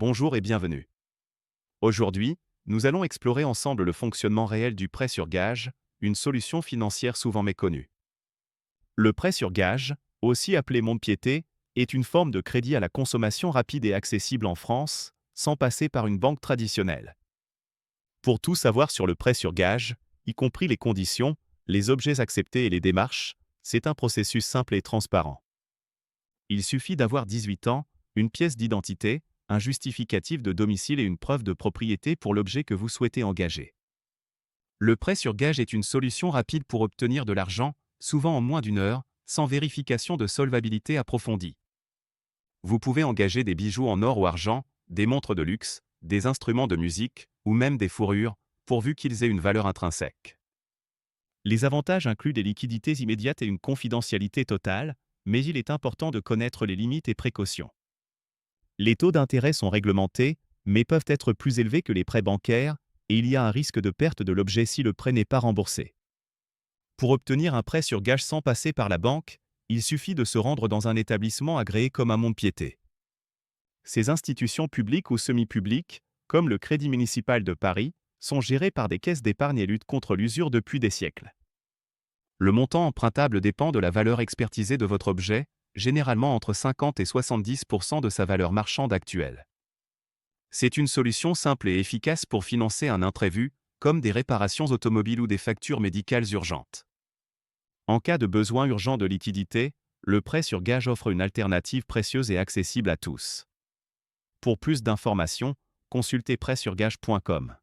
Bonjour et bienvenue. Aujourd'hui, nous allons explorer ensemble le fonctionnement réel du prêt sur gage, une solution financière souvent méconnue. Le prêt sur gage, aussi appelé mont-de-piété, est une forme de crédit à la consommation rapide et accessible en France, sans passer par une banque traditionnelle. Pour tout savoir sur le prêt sur gage, y compris les conditions, les objets acceptés et les démarches, c'est un processus simple et transparent. Il suffit d'avoir 18 ans, une pièce d'identité, un justificatif de domicile et une preuve de propriété pour l'objet que vous souhaitez engager. Le prêt sur gage est une solution rapide pour obtenir de l'argent, souvent en moins d'une heure, sans vérification de solvabilité approfondie. Vous pouvez engager des bijoux en or ou argent, des montres de luxe, des instruments de musique, ou même des fourrures, pourvu qu'ils aient une valeur intrinsèque. Les avantages incluent des liquidités immédiates et une confidentialité totale, mais il est important de connaître les limites et précautions. Les taux d'intérêt sont réglementés, mais peuvent être plus élevés que les prêts bancaires, et il y a un risque de perte de l'objet si le prêt n'est pas remboursé. Pour obtenir un prêt sur gage sans passer par la banque, il suffit de se rendre dans un établissement agréé comme un mont-de-piété. Ces institutions publiques ou semi-publiques, comme le Crédit municipal de Paris, sont gérées par des caisses d'épargne et luttent contre l'usure depuis des siècles. Le montant empruntable dépend de la valeur expertisée de votre objet, généralement entre 50 et 70% de sa valeur marchande actuelle. C'est une solution simple et efficace pour financer un imprévu, comme des réparations automobiles ou des factures médicales urgentes. En cas de besoin urgent de liquidité, le prêt sur gage offre une alternative précieuse et accessible à tous. Pour plus d'informations, consultez prêtsurgage.com.